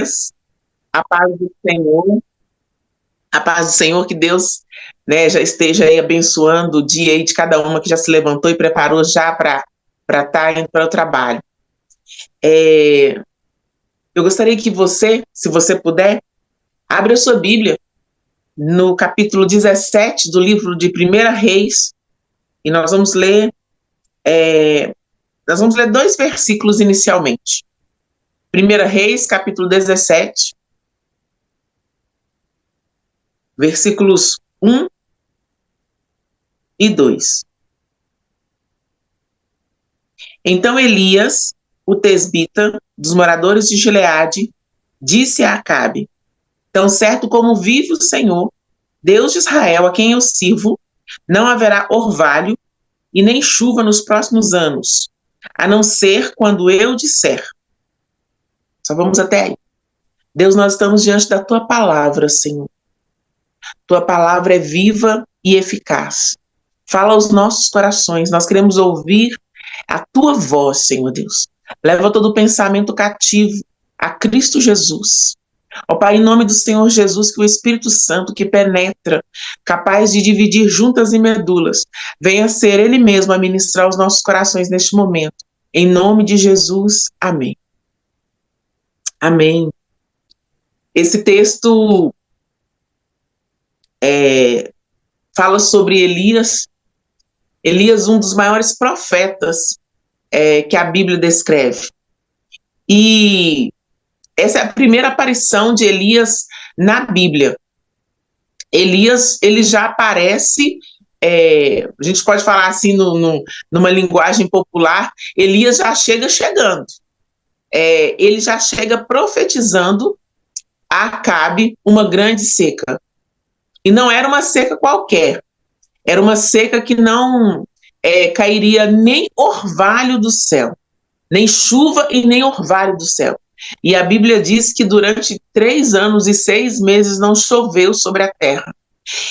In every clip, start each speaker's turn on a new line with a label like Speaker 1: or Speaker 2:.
Speaker 1: dias, a paz do Senhor, a paz do Senhor, que Deus, né, já esteja aí abençoando o dia aí de cada uma que já se levantou e preparou já para estar indo para o trabalho. Eu gostaria que você, se você puder, abra a sua Bíblia no capítulo 17 do livro de 1 Reis, e nós vamos ler 2 versículos inicialmente. 1 Reis, capítulo 17, versículos 1 e 2. Então Elias, o tesbita, dos moradores de Gileade, disse a Acabe: tão certo como vive o Senhor, Deus de Israel, a quem eu sirvo, não haverá orvalho e nem chuva nos próximos anos, a não ser quando eu disser. Só vamos até aí. Deus, nós estamos diante da Tua palavra, Senhor. Tua palavra é viva e eficaz. Fala aos nossos corações, nós queremos ouvir a Tua voz, Senhor Deus. Leva todo pensamento cativo a Cristo Jesus. Ó Pai, em nome do Senhor Jesus, que o Espírito Santo que penetra, capaz de dividir juntas e medulas, venha ser Ele mesmo a ministrar os nossos corações neste momento. Em nome de Jesus, amém. Amém. Esse texto fala sobre Elias, um dos maiores profetas que a Bíblia descreve. E essa é a primeira aparição de Elias na Bíblia. Elias, ele já aparece, a gente pode falar assim numa linguagem popular, Elias já chega chegando. Ele já chega profetizando a Acabe uma grande seca. E não era uma seca qualquer, era uma seca que não cairia nem orvalho do céu, nem chuva e nem orvalho do céu. E a Bíblia diz que durante 3 anos e 6 meses não choveu sobre a terra.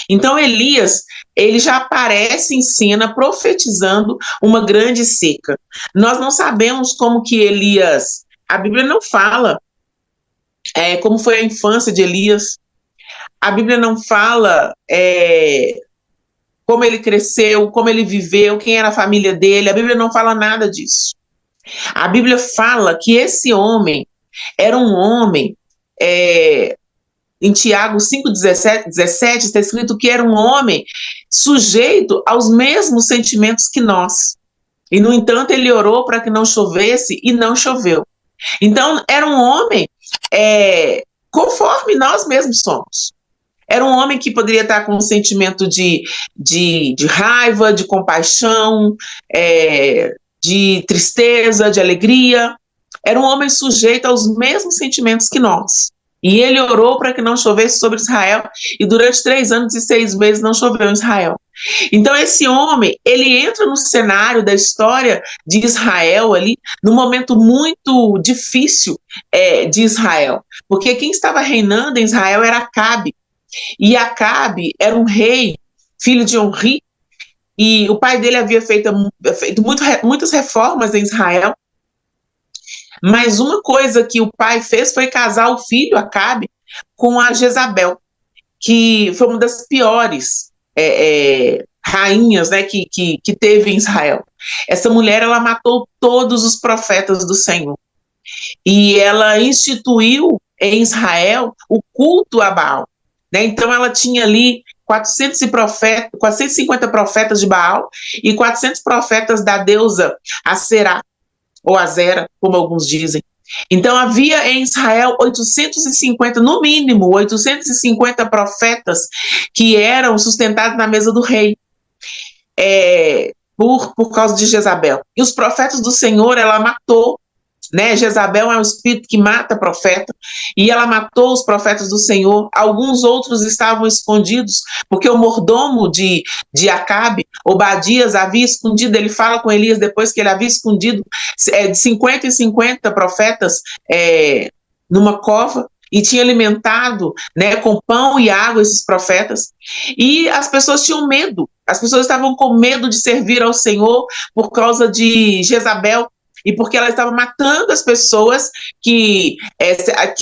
Speaker 1: Então Elias, ele já aparece em cena profetizando uma grande seca. Nós não sabemos como que Elias, a Bíblia não fala como foi a infância de Elias, a Bíblia não fala como ele cresceu, como ele viveu, quem era a família dele, a Bíblia não fala nada disso. A Bíblia fala que esse homem era um homem, em Tiago 5,17 está escrito que era um homem sujeito aos mesmos sentimentos que nós. E, no entanto, ele orou para que não chovesse e não choveu. Então, era um homem conforme nós mesmos somos. Era um homem que poderia estar com um sentimento de raiva, de compaixão, de tristeza, de alegria. Era um homem sujeito aos mesmos sentimentos que nós. E ele orou para que não chovesse sobre Israel, e durante 3 anos e 6 meses não choveu em Israel. Então esse homem, ele entra no cenário da história de Israel ali, num momento muito difícil de Israel, porque quem estava reinando em Israel era Acabe, e Acabe era um rei, filho de Onri, e o pai dele havia feito muitas reformas em Israel, mas uma coisa que o pai fez foi casar o filho, Acabe, com a Jezabel, que foi uma das piores rainhas, né, que teve em Israel. Essa mulher, ela matou todos os profetas do Senhor. E ela instituiu em Israel o culto a Baal. Né? Então ela tinha ali 450 profetas de Baal e 400 profetas da deusa Aserá, ou Azera, como alguns dizem. Então havia em Israel 850, no mínimo, 850 profetas que eram sustentados na mesa do rei, por causa de Jezabel. E os profetas do Senhor, ela matou, né? Jezabel é um espírito que mata profeta, e ela matou os profetas do Senhor. Alguns outros estavam escondidos, porque o mordomo de Acabe, Obadias, havia escondido. Ele fala com Elias depois que ele havia escondido de 50 em 50 profetas numa cova, e tinha alimentado, né, com pão e água esses profetas, e as pessoas tinham medo, as pessoas estavam com medo de servir ao Senhor por causa de Jezabel. e porque ela estava matando as pessoas que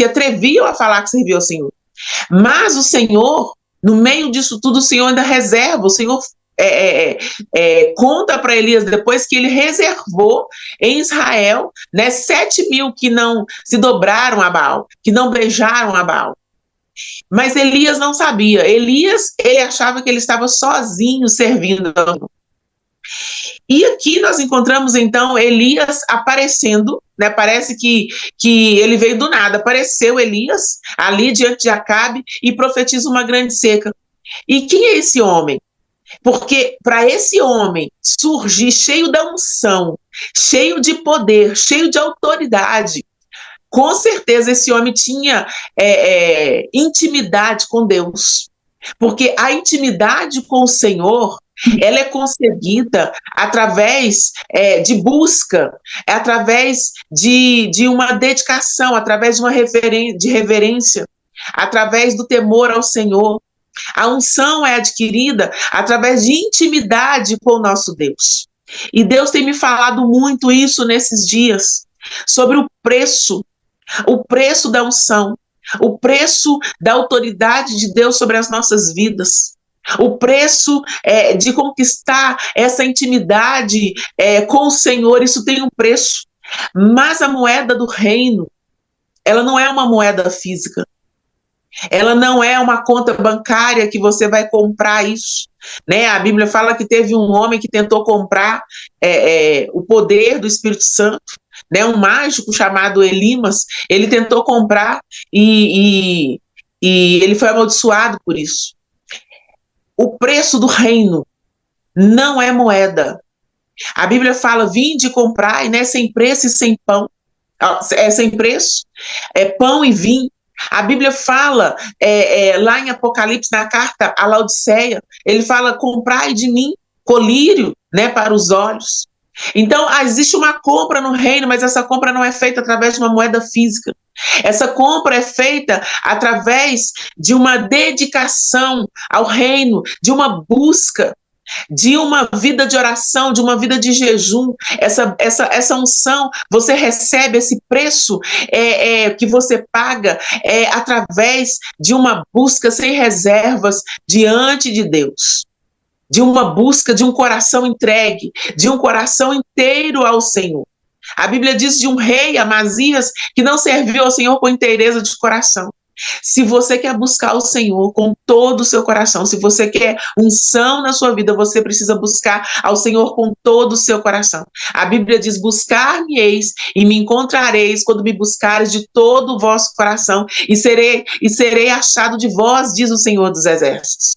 Speaker 1: atreviam a falar que serviam ao Senhor. Mas o Senhor, no meio disso tudo, o Senhor ainda reserva, o Senhor conta para Elias, depois que ele reservou em Israel, né, 7.000 que não se dobraram a Baal, que não beijaram a Baal. Mas Elias não sabia. Elias, ele achava que ele estava sozinho servindo. E aqui nós encontramos, então, Elias aparecendo, né? Parece que ele veio do nada. Apareceu Elias ali diante de Acabe e profetiza uma grande seca. E quem é esse homem? Porque para esse homem surgir cheio da unção, cheio de poder, cheio de autoridade, com certeza esse homem tinha intimidade com Deus. Porque a intimidade com o Senhor, ela é concebida através de busca, através de uma dedicação, através de uma reverência, através do temor ao Senhor. A unção é adquirida através de intimidade com o nosso Deus. E Deus tem me falado muito isso nesses dias, sobre o preço da unção, o preço da autoridade de Deus sobre as nossas vidas, o preço de conquistar essa intimidade com o Senhor. Isso tem um preço. Mas a moeda do reino, ela não é uma moeda física. Ela não é uma conta bancária que você vai comprar isso, né? A Bíblia fala que teve um homem que tentou comprar o poder do Espírito Santo, né? Um mágico chamado Elimas, ele tentou comprar e ele foi amaldiçoado por isso. O preço do reino não é moeda. A Bíblia fala, vinde comprai, né? Sem preço e sem pão. Sem preço, pão e vinho. A Bíblia fala, lá em Apocalipse, na carta à Laodiceia, ele fala, comprai de mim colírio, né, para os olhos. Então, existe uma compra no reino, mas essa compra não é feita através de uma moeda física. Essa compra é feita através de uma dedicação ao reino, de uma busca, de uma vida de oração, de uma vida de jejum. Essa unção, você recebe esse preço que você paga através de uma busca sem reservas diante de Deus, de uma busca de um coração entregue, de um coração inteiro ao Senhor. A Bíblia diz de um rei, Amazias, que não serviu ao Senhor com inteireza de coração. Se você quer buscar o Senhor com todo o seu coração, se você quer unção na sua vida, você precisa buscar ao Senhor com todo o seu coração. A Bíblia diz, buscar-me-eis e me encontrareis quando me buscares de todo o vosso coração e serei achado de vós, diz o Senhor dos Exércitos.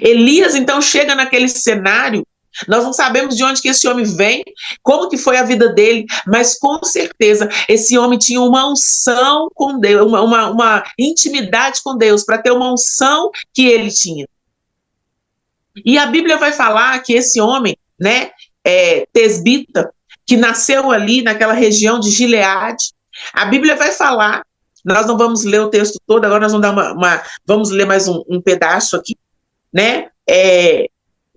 Speaker 1: Elias, então, chega naquele cenário. Nós não sabemos de onde que esse homem vem, como que foi a vida dele, mas com certeza esse homem tinha uma unção com Deus, uma intimidade com Deus, para ter uma unção que ele tinha. E a Bíblia vai falar que esse homem, né, tesbita, que nasceu ali naquela região de Gileade, a Bíblia vai falar, nós não vamos ler o texto todo, agora nós vamos dar vamos ler mais um pedaço aqui, né?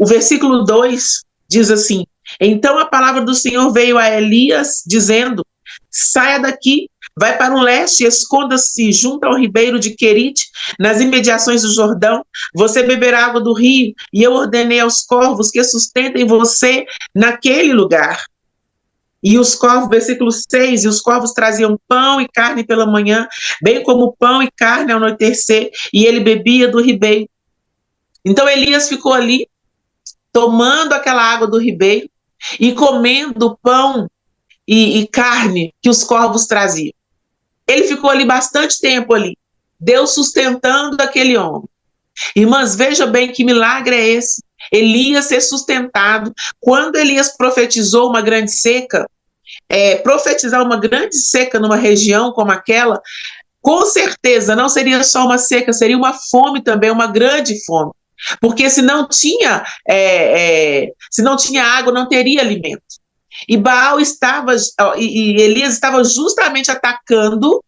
Speaker 1: O versículo 2 diz assim, então a palavra do Senhor veio a Elias dizendo, saia daqui, vai para o leste, esconda-se junto ao ribeiro de Querite, nas imediações do Jordão, você beberá água do rio, e eu ordenei aos corvos que sustentem você naquele lugar. E os corvos, versículo 6, e os corvos traziam pão e carne pela manhã, bem como pão e carne ao anoitecer, e ele bebia do ribeiro. Então Elias ficou ali, tomando aquela água do ribeiro e comendo pão e carne que os corvos traziam. Ele ficou ali bastante tempo ali, Deus sustentando aquele homem. Irmãs, veja bem que milagre é esse. Elias ser sustentado. Quando Elias profetizou uma grande seca, profetizar uma grande seca numa região como aquela, com certeza não seria só uma seca, seria uma fome também, uma grande fome. Porque se não tinha água, não teria alimento. E Elias estava justamente atacando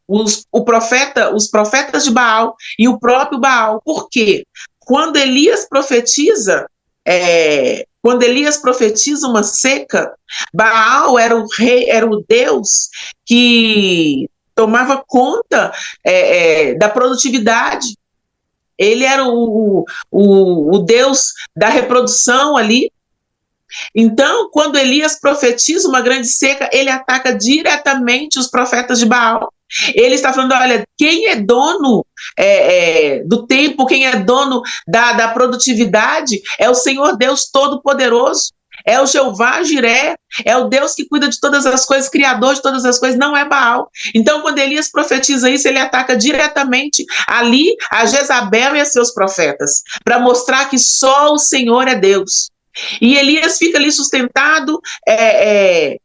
Speaker 1: os profetas de Baal e o próprio Baal. Por quê? Quando Elias profetiza quando Elias profetiza uma seca, Baal era o rei, era o Deus que tomava conta da produtividade. Ele era o Deus da reprodução ali. Então, quando Elias profetiza uma grande seca, ele ataca diretamente os profetas de Baal. Ele está falando, olha, quem é dono do tempo, quem é dono da produtividade, é o Senhor Deus Todo-Poderoso, é o Jeová Jiré, é o Deus que cuida de todas as coisas, criador de todas as coisas, não é Baal. Então, quando Elias profetiza isso, ele ataca diretamente ali a Jezabel e a seus profetas, para mostrar que só o Senhor é Deus. E Elias fica ali sustentado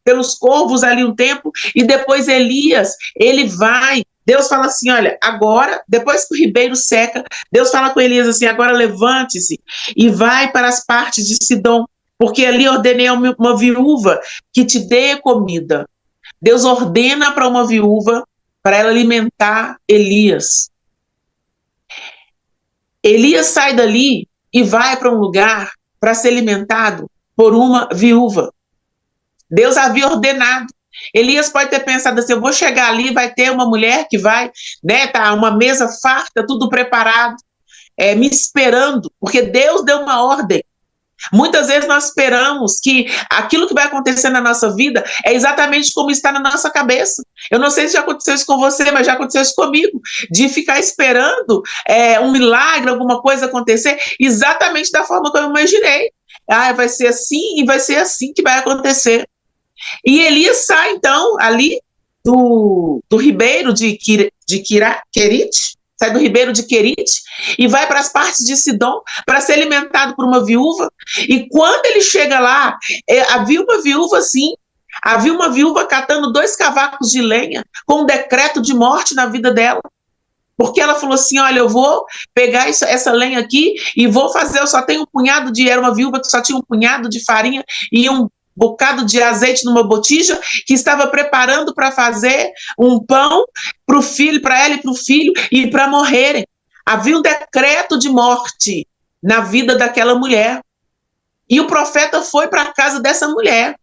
Speaker 1: pelos corvos ali um tempo, e depois Elias, ele vai, Deus fala assim, olha, agora, depois que o ribeiro seca, Deus fala com Elias assim, agora levante-se e vai para as partes de Sidom, porque ali ordenei a uma viúva que te dê comida. Deus ordena para uma viúva, para ela alimentar Elias. Elias sai dali e vai para um lugar para ser alimentado por uma viúva. Deus havia ordenado. Elias pode ter pensado assim, eu vou chegar ali, vai ter uma mulher que vai, tá uma mesa farta, tudo preparado, me esperando, porque Deus deu uma ordem. Muitas vezes nós esperamos que aquilo que vai acontecer na nossa vida é exatamente como está na nossa cabeça. Eu não sei se já aconteceu isso com você, mas já aconteceu isso comigo, de ficar esperando um milagre, alguma coisa acontecer, exatamente da forma que eu imaginei. Vai ser assim e vai ser assim que vai acontecer. E Elias sai, então, ali do ribeiro de Querite, sai do ribeiro de Querite e vai para as partes de Sidom para ser alimentado por uma viúva. E quando ele chega lá, havia uma viúva assim, havia uma viúva catando 2 cavacos de lenha com um decreto de morte na vida dela. Porque ela falou assim, olha, eu vou pegar essa lenha aqui e vou fazer, eu só tenho um punhado era uma viúva que só tinha um punhado de farinha e um bocado de azeite numa botija, que estava preparando para fazer um pão para o filho, para ela e para o filho, e para morrerem. Havia um decreto de morte na vida daquela mulher. E o profeta foi para a casa dessa mulher.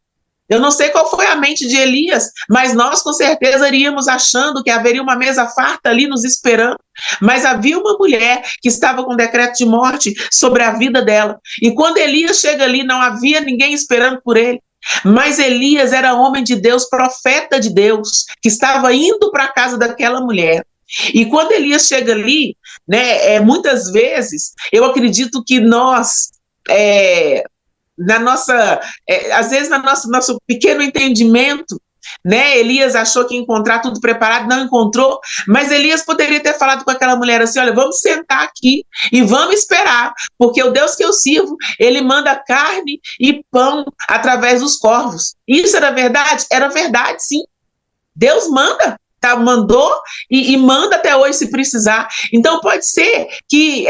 Speaker 1: Eu não sei qual foi a mente de Elias, mas nós com certeza iríamos achando que haveria uma mesa farta ali nos esperando. Mas havia uma mulher que estava com decreto de morte sobre a vida dela. E quando Elias chega ali, não havia ninguém esperando por ele. Mas Elias era homem de Deus, profeta de Deus, que estava indo para a casa daquela mulher. E quando Elias chega ali, muitas vezes, eu acredito que nós... às vezes, no nosso pequeno entendimento, Elias achou que ia encontrar tudo preparado, não encontrou, mas Elias poderia ter falado com aquela mulher assim, olha, vamos sentar aqui e vamos esperar, porque o Deus que eu sirvo, ele manda carne e pão através dos corvos. Isso era verdade? Era verdade, sim. Deus manda. Mandou e manda até hoje se precisar. Então pode ser que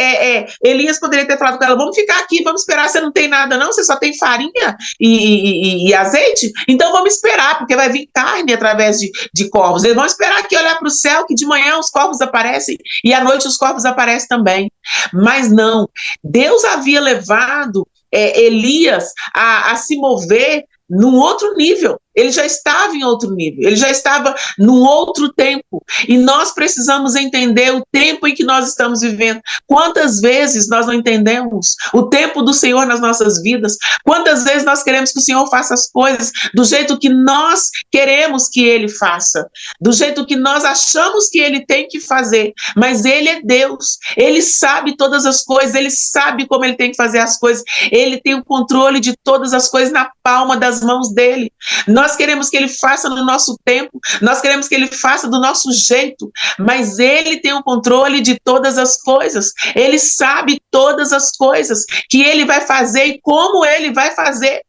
Speaker 1: Elias poderia ter falado com ela, vamos ficar aqui, vamos esperar, você não tem nada não, você só tem farinha e azeite, então vamos esperar, porque vai vir carne através de corvos. Eles vão esperar aqui, olhar para o céu, que de manhã os corvos aparecem e à noite os corvos aparecem também. Mas não, Deus havia levado Elias a se mover num outro nível. Ele já estava em outro nível, ele já estava num outro tempo, e nós precisamos entender o tempo em que nós estamos vivendo. Quantas vezes nós não entendemos o tempo do Senhor nas nossas vidas? Quantas vezes nós queremos que o Senhor faça as coisas do jeito que nós queremos que Ele faça, do jeito que nós achamos que Ele tem que fazer, mas Ele é Deus, Ele sabe todas as coisas, Ele sabe como Ele tem que fazer as coisas, Ele tem o controle de todas as coisas na palma das mãos dEle. Nós queremos que Ele faça no nosso tempo, nós queremos que Ele faça do nosso jeito, mas Ele tem o controle de todas as coisas, Ele sabe todas as coisas que Ele vai fazer e como Ele vai fazer.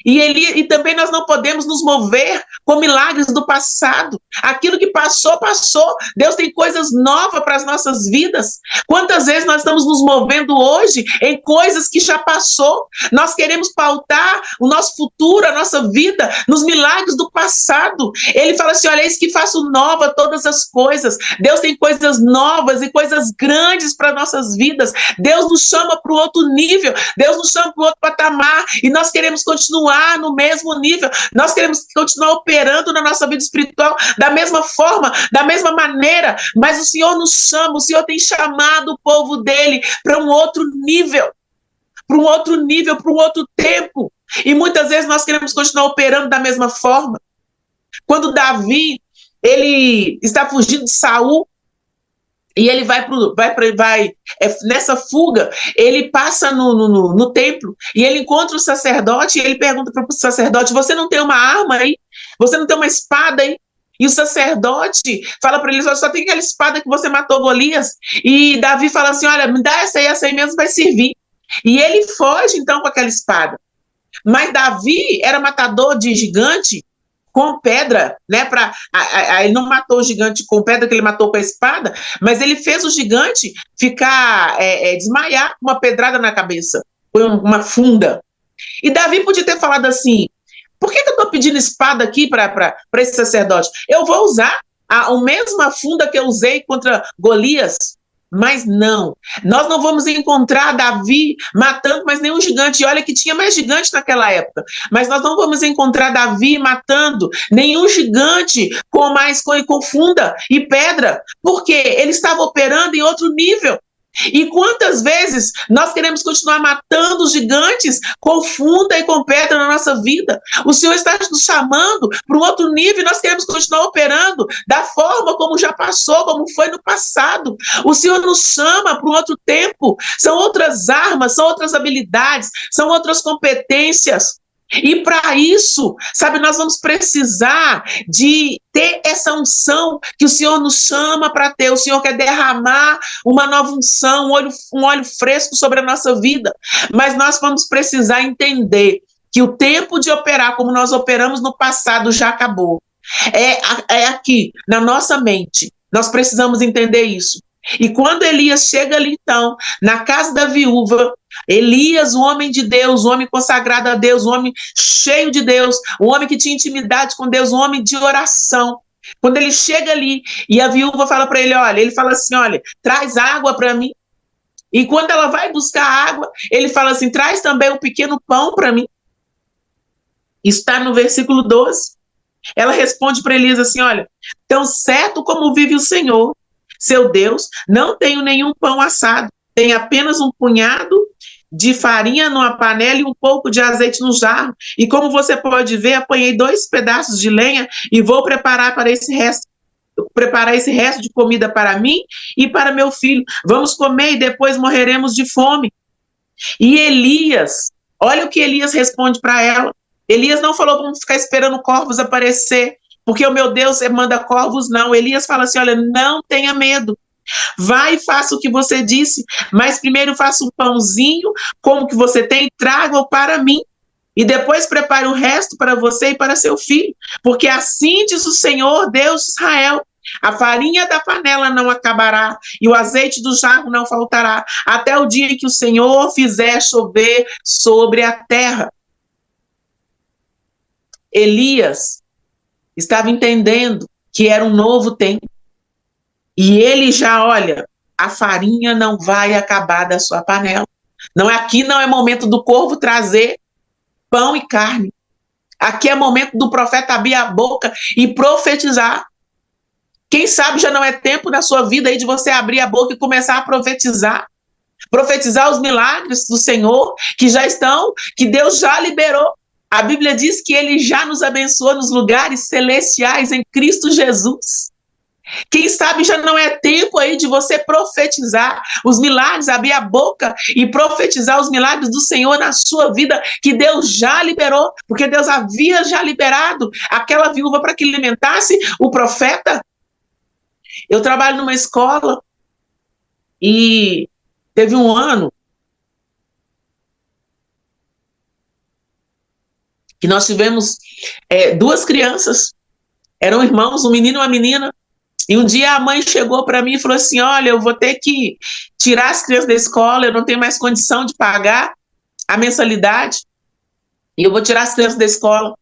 Speaker 1: E também nós não podemos nos mover com milagres do passado. Aquilo que passou, passou. Deus tem coisas novas para as nossas vidas. Quantas vezes nós estamos nos movendo hoje em coisas que já passou? Nós queremos pautar o nosso futuro, a nossa vida, nos milagres do passado. Ele fala assim: olha, eis que faço nova todas as coisas. Deus tem coisas novas e coisas grandes para nossas vidas. Deus nos chama para o outro nível. Deus nos chama para o outro patamar. E nós queremos continuar no mesmo nível, nós queremos continuar operando na nossa vida espiritual da mesma forma, da mesma maneira, mas o Senhor nos chama, o Senhor tem chamado o povo dele para um outro nível, para um outro nível, para um outro tempo, e muitas vezes nós queremos continuar operando da mesma forma. Quando Davi, ele está fugindo de Saul, e ele nessa fuga, ele passa no templo e ele encontra o sacerdote e ele pergunta para o sacerdote: você não tem uma arma aí? Você não tem uma espada aí? E o sacerdote fala para ele: só tem aquela espada que você matou Golias. E Davi fala assim: olha, me dá essa aí mesmo vai servir. E ele foge então com aquela espada. Mas Davi era matador de gigante com pedra, né? Ele não matou o gigante com pedra, que ele matou com a espada, mas ele fez o gigante ficar desmaiar com uma pedrada na cabeça, foi uma funda. E Davi podia ter falado assim: por que eu estou pedindo espada aqui para esse sacerdote? Eu vou usar a mesma funda que eu usei contra Golias. Mas não, nós não vamos encontrar Davi matando mais nenhum gigante. E olha que tinha mais gigante naquela época. Mas nós não vamos encontrar Davi matando nenhum gigante com funda e pedra, porque ele estava operando em outro nível. E quantas vezes nós queremos continuar matando os gigantes com funda e com pedra na nossa vida? O Senhor está nos chamando para um outro nível e nós queremos continuar operando da forma como já passou, como foi no passado. O Senhor nos chama para um outro tempo. São outras armas, são outras habilidades, são outras competências. E para isso, sabe, nós vamos precisar de ter essa unção que o Senhor nos chama para ter. O Senhor quer derramar uma nova unção, um óleo fresco sobre a nossa vida. Mas nós vamos precisar entender que o tempo de operar como nós operamos no passado já acabou. É aqui, na nossa mente. Nós precisamos entender isso. E quando Elias chega ali, então, na casa da viúva, Elias, o homem de Deus, o homem consagrado a Deus, o homem cheio de Deus, o homem que tinha intimidade com Deus, o homem de oração. Quando ele chega ali e a viúva fala para ele, olha, ele fala assim, olha, traz água para mim. E quando ela vai buscar água, ele fala assim, traz também um pequeno pão para mim. Está no versículo 12. Ela responde para Elias assim, olha, tão certo como vive o Senhor, seu Deus, não tenho nenhum pão assado, tenho apenas um punhado de farinha numa panela e um pouco de azeite no jarro. E como você pode ver, apanhei 2 pedaços de lenha e vou preparar esse resto de comida para mim e para meu filho. Vamos comer e depois morreremos de fome. E Elias, olha o que Elias responde para ela. Elias não falou vamos ficar esperando corvos aparecer, porque o meu Deus manda corvos, não. Elias fala assim, olha, não tenha medo. Vai e faça o que você disse, mas primeiro faça um pãozinho, como que você tem, traga-o para mim. E depois prepare o resto para você e para seu filho. Porque assim diz o Senhor, Deus de Israel, a farinha da panela não acabará e o azeite do jarro não faltará, até o dia em que o Senhor fizer chover sobre a terra. Elias estava entendendo que era um novo tempo. E ele já, olha, a farinha não vai acabar da sua panela. Aqui não é momento do corvo trazer pão e carne. Aqui é momento do profeta abrir a boca e profetizar. Quem sabe já não é tempo na sua vida aí de você abrir a boca e começar a profetizar. Profetizar os milagres do Senhor que já estão, que Deus já liberou. A Bíblia diz que ele já nos abençoou nos lugares celestiais em Cristo Jesus. Quem sabe já não é tempo aí de você profetizar os milagres, abrir a boca e profetizar os milagres do Senhor na sua vida, que Deus já liberou, porque Deus havia já liberado aquela viúva para que alimentasse o profeta. Eu trabalho numa escola e teve um ano que nós tivemos duas crianças, eram irmãos, um menino e uma menina, e um dia a mãe chegou para mim e falou assim, olha, eu vou ter que tirar as crianças da escola, eu não tenho mais condição de pagar a mensalidade, e eu vou tirar as crianças da escola.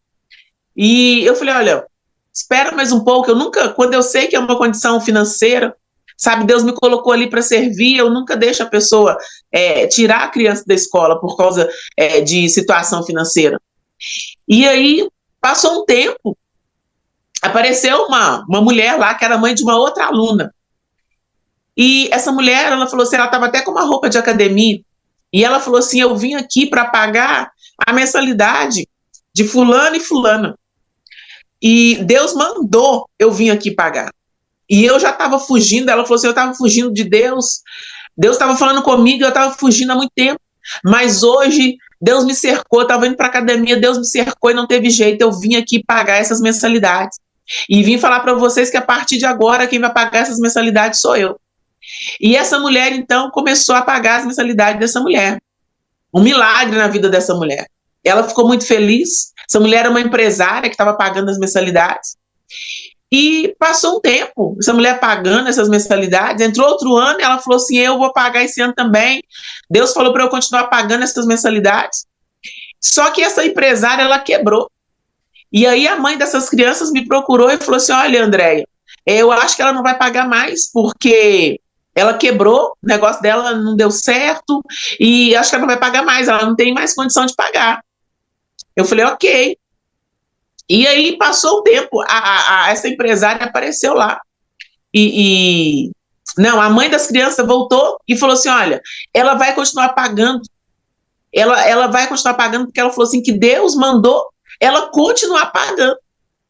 Speaker 1: E eu falei, olha, espera mais um pouco, quando eu sei que é uma condição financeira, sabe, Deus me colocou ali para servir, eu nunca deixo a pessoa tirar a criança da escola por causa de situação financeira. E aí, passou um tempo, apareceu uma mulher lá, que era mãe de uma outra aluna. E essa mulher, ela falou assim, ela estava até com uma roupa de academia, e ela falou assim, eu vim aqui para pagar a mensalidade de fulano e fulana. E Deus mandou eu vir aqui pagar. E eu já estava fugindo, ela falou assim, eu estava fugindo de Deus, Deus estava falando comigo, eu estava fugindo há muito tempo, mas hoje Deus me cercou, eu estava indo para a academia, Deus me cercou e não teve jeito, eu vim aqui pagar essas mensalidades. E vim falar para vocês que a partir de agora quem vai pagar essas mensalidades sou eu. E essa mulher, então, começou a pagar as mensalidades dessa mulher. Um milagre na vida dessa mulher. Ela ficou muito feliz. Essa mulher era uma empresária que estava pagando as mensalidades. E passou um tempo, essa mulher pagando essas mensalidades. Entrou outro ano e ela falou assim, eu vou pagar esse ano também. Deus falou para eu continuar pagando essas mensalidades. Só que essa empresária, ela quebrou. E aí a mãe dessas crianças me procurou e falou assim, olha, Andréia, eu acho que ela não vai pagar mais, porque ela quebrou, o negócio dela não deu certo, e acho que ela não vai pagar mais, ela não tem mais condição de pagar. Eu falei, ok. E aí passou o tempo, essa empresária apareceu lá. Não, a mãe das crianças voltou e falou assim, olha, ela vai continuar pagando. Ela vai continuar pagando porque ela falou assim que Deus mandou ela continuar pagando.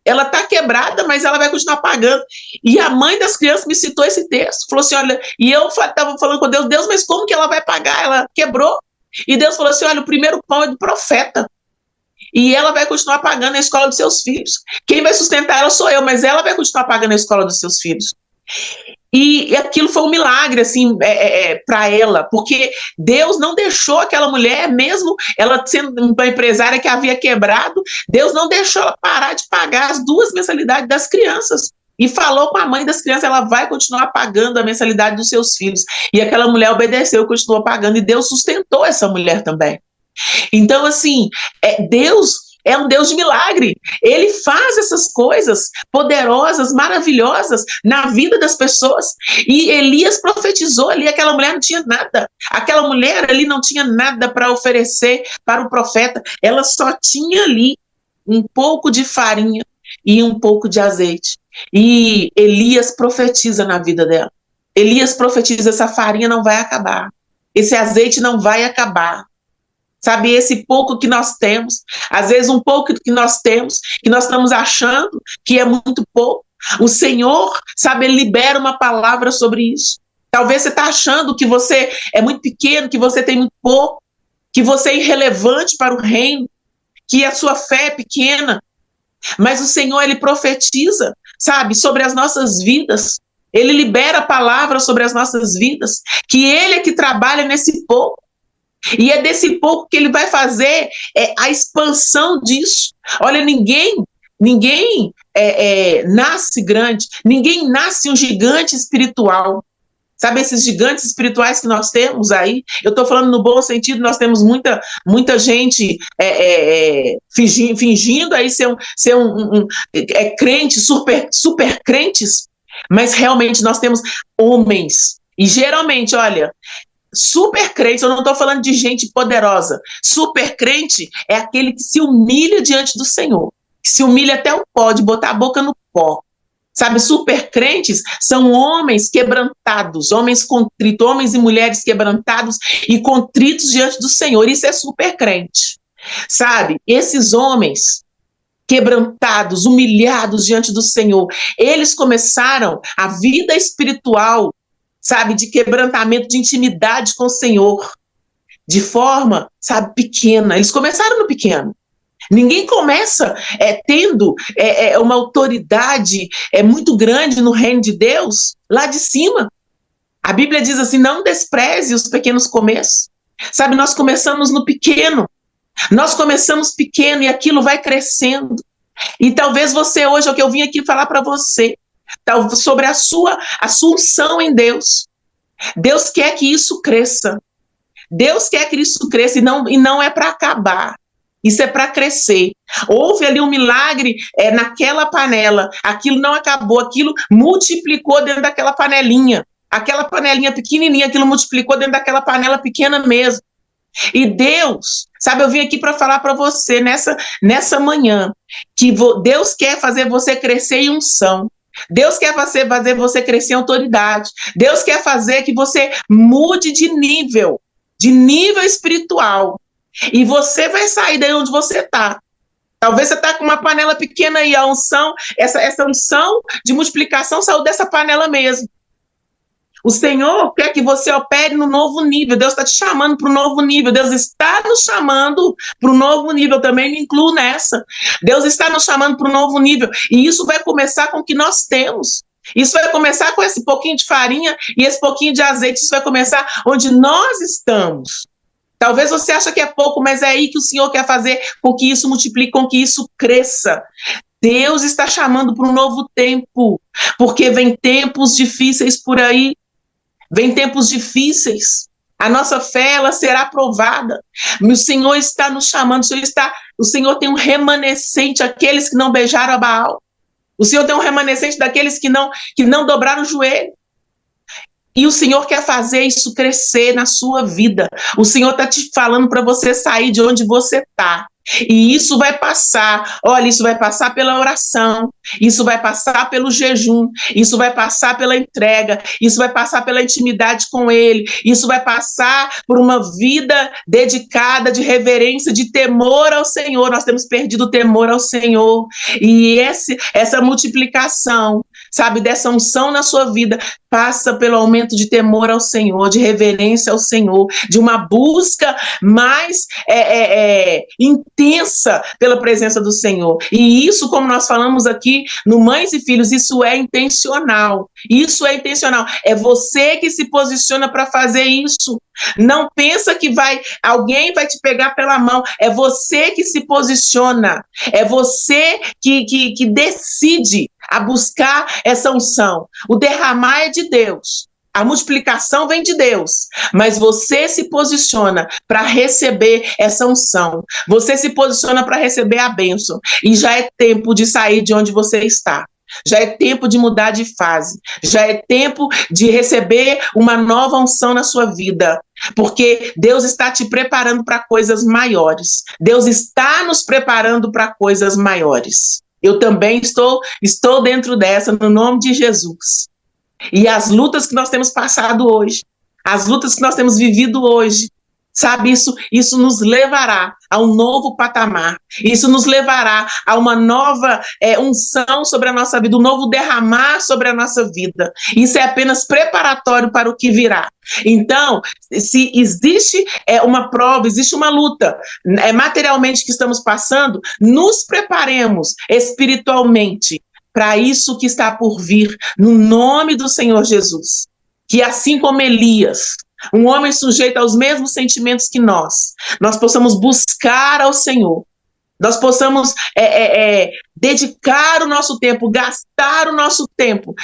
Speaker 1: Ela está quebrada, mas ela vai continuar pagando. E a mãe das crianças me citou esse texto, falou assim, olha, e eu estava falando com Deus, mas como que ela vai pagar? Ela quebrou. E Deus falou assim, olha, o primeiro pão é do profeta. E ela vai continuar pagando a escola dos seus filhos. Quem vai sustentar ela sou eu, mas ela vai continuar pagando a escola dos seus filhos. E aquilo foi um milagre, assim, para ela, porque Deus não deixou aquela mulher, mesmo ela sendo uma empresária que havia quebrado, Deus não deixou ela parar de pagar as duas mensalidades das crianças. E falou com a mãe das crianças, ela vai continuar pagando a mensalidade dos seus filhos. E aquela mulher obedeceu, continuou pagando, e Deus sustentou essa mulher também. Então, assim, Deus é um Deus de milagre. Ele faz essas coisas poderosas, maravilhosas na vida das pessoas. E Elias profetizou ali, aquela mulher não tinha nada. Aquela mulher ali não tinha nada para oferecer para o profeta. Ela só tinha ali um pouco de farinha e um pouco de azeite. E Elias profetiza na vida dela. Elias profetiza, essa farinha não vai acabar. Esse azeite não vai acabar. Sabe, esse pouco que nós temos, às vezes um pouco que nós temos, que nós estamos achando que é muito pouco, o Senhor, sabe, Ele libera uma palavra sobre isso. Talvez você está achando que você é muito pequeno, que você tem muito pouco, que você é irrelevante para o reino, que a sua fé é pequena, mas o Senhor, Ele profetiza, sabe, sobre as nossas vidas. Ele libera a palavra sobre as nossas vidas, que Ele é que trabalha nesse pouco. E é desse pouco que ele vai fazer a expansão disso. Olha, ninguém nasce grande, ninguém nasce um gigante espiritual. Sabe esses gigantes espirituais que nós temos aí? Eu estou falando no bom sentido, nós temos muita gente fingindo aí ser crente, super crentes, mas realmente nós temos homens. E geralmente, olha, super crente, eu não estou falando de gente poderosa. Super crente é aquele que se humilha diante do Senhor, que se humilha até o pó, de botar a boca no pó. Sabe, super crentes são homens quebrantados, homens contritos, homens e mulheres quebrantados e contritos diante do Senhor. Isso é super crente. Sabe, esses homens quebrantados, humilhados diante do Senhor, eles começaram a vida espiritual, sabe, de quebrantamento, de intimidade com o Senhor, de forma, sabe, pequena. Eles começaram no pequeno. Ninguém começa tendo uma autoridade muito grande no reino de Deus lá de cima. A Bíblia diz assim, não despreze os pequenos começos. Sabe, nós começamos no pequeno. Nós começamos pequeno e aquilo vai crescendo. E talvez você hoje, é o que eu vim aqui falar para você, sobre a sua unção em Deus. Deus quer que isso cresça. Deus quer que isso cresça e não é para acabar. Isso é para crescer. Houve ali um milagre naquela panela. Aquilo não acabou, aquilo multiplicou dentro daquela panelinha. Aquela panelinha pequenininha, aquilo multiplicou dentro daquela panela pequena mesmo. E Deus, sabe, eu vim aqui para falar para você nessa manhã, que Deus quer fazer você crescer em unção. Deus quer fazer você crescer em autoridade. Deus quer fazer que você mude de nível espiritual. E você vai sair daí onde você está. Talvez você está com uma panela pequena aí, a unção, essa unção de multiplicação saiu dessa panela mesmo. O Senhor quer que você opere no novo nível. Deus está te chamando para o novo nível. Deus está nos chamando para o novo nível. Eu também me incluo nessa. Deus está nos chamando para o novo nível. E isso vai começar com o que nós temos. Isso vai começar com esse pouquinho de farinha e esse pouquinho de azeite. Isso vai começar onde nós estamos. Talvez você ache que é pouco, mas é aí que o Senhor quer fazer com que isso multiplique, com que isso cresça. Deus está chamando para um novo tempo, porque vem tempos difíceis por aí. Vem tempos difíceis. A nossa fé, ela será provada. O Senhor está nos chamando. O Senhor tem um remanescente, aqueles que não beijaram a Baal. O Senhor tem um remanescente daqueles que não dobraram o joelho. E o Senhor quer fazer isso crescer na sua vida. O Senhor está te falando para você sair de onde você está. E isso vai passar, olha, isso vai passar pela oração, isso vai passar pelo jejum, isso vai passar pela entrega, isso vai passar pela intimidade com Ele, isso vai passar por uma vida dedicada de reverência, de temor ao Senhor. Nós temos perdido o temor ao Senhor, e essa multiplicação, sabe, dessa unção na sua vida, passa pelo aumento de temor ao Senhor, de reverência ao Senhor, de uma busca mais intensa pela presença do Senhor. E isso, como nós falamos aqui no Mães e Filhos, isso é intencional. Isso é intencional. É você que se posiciona para fazer isso. Não pensa que alguém vai te pegar pela mão. É você que se posiciona. É você que decide a buscar essa unção. O derramar é de Deus. A multiplicação vem de Deus, mas você se posiciona para receber essa unção. Você se posiciona para receber a bênção. E já é tempo de sair de onde você está. Já é tempo de mudar de fase. Já é tempo de receber uma nova unção na sua vida. Porque Deus está te preparando para coisas maiores. Deus está nos preparando para coisas maiores. Eu também estou dentro dessa, no nome de Jesus. E as lutas que nós temos passado hoje, as lutas que nós temos vivido hoje, sabe, isso nos levará a um novo patamar, isso nos levará a uma nova unção sobre a nossa vida, um novo derramar sobre a nossa vida. Isso é apenas preparatório para o que virá. Então, se existe uma prova, existe uma luta materialmente que estamos passando, nos preparemos espiritualmente para isso que está por vir, no nome do Senhor Jesus. Que assim como Elias, um homem sujeito aos mesmos sentimentos que nós possamos buscar ao Senhor, nós possamos dedicar o nosso tempo, gastar o nosso tempo,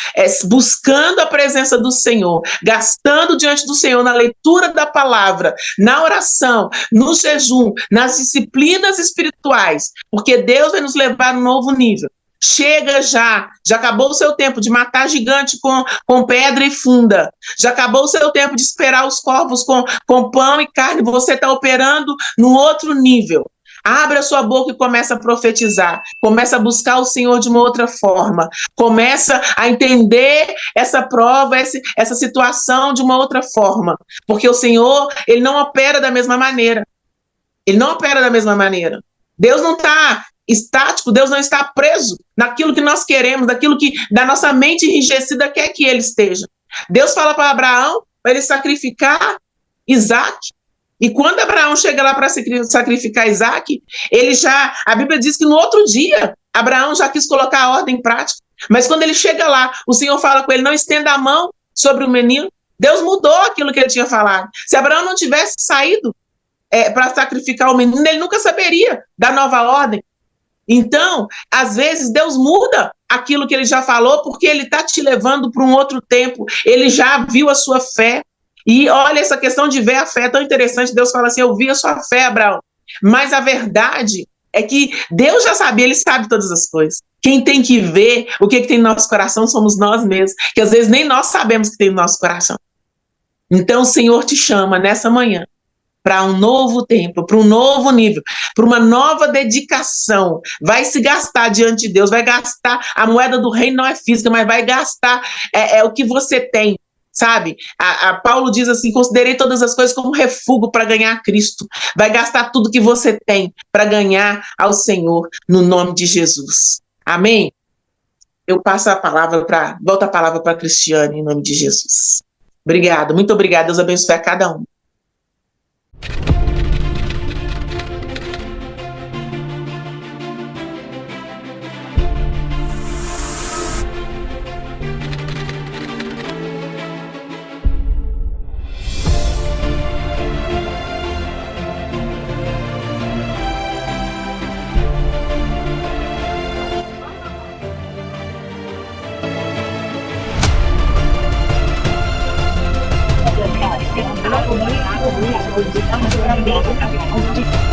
Speaker 1: buscando a presença do Senhor, gastando diante do Senhor na leitura da palavra, na oração, no jejum, nas disciplinas espirituais, porque Deus vai nos levar a um novo nível. Chega já acabou o seu tempo de matar gigante com pedra e funda, já acabou o seu tempo de esperar os corvos com pão e carne, você está operando num outro nível. Abre a sua boca e começa a profetizar, começa a buscar o Senhor de uma outra forma, começa a entender essa prova, essa situação de uma outra forma, porque o Senhor, Ele não opera da mesma maneira, Ele não opera da mesma maneira. Deus não está estático, Deus não está preso naquilo que nós queremos, naquilo que da nossa mente enrijecida quer que Ele esteja. Deus fala para Abraão, para ele sacrificar Isaac, e quando Abraão chega lá para sacrificar Isaac, a Bíblia diz que no outro dia, Abraão já quis colocar a ordem em prática, mas quando ele chega lá, o Senhor fala com ele, não estenda a mão sobre o menino. Deus mudou aquilo que ele tinha falado. Se Abraão não tivesse saído para sacrificar o menino, ele nunca saberia da nova ordem. Então, às vezes, Deus muda aquilo que ele já falou, porque ele está te levando para um outro tempo. Ele já viu a sua fé. E olha, essa questão de ver a fé é tão interessante. Deus fala assim: eu vi a sua fé, Abraão. Mas a verdade é que Deus já sabia, ele sabe todas as coisas. Quem tem que ver o que tem no nosso coração somos nós mesmos, que às vezes nem nós sabemos o que tem no nosso coração. Então, o Senhor te chama nessa manhã para um novo tempo, para um novo nível, para uma nova dedicação. Vai se gastar diante de Deus, vai gastar. A moeda do reino não é física, mas vai gastar o que você tem, sabe? A Paulo diz assim: considerei todas as coisas como refúgio para ganhar Cristo. Vai gastar tudo que você tem para ganhar ao Senhor, no nome de Jesus. Amém? Eu passo a palavra volto a palavra para a Cristiane, em nome de Jesus. Obrigada, muito obrigada. Deus abençoe a cada um.
Speaker 2: Gracias.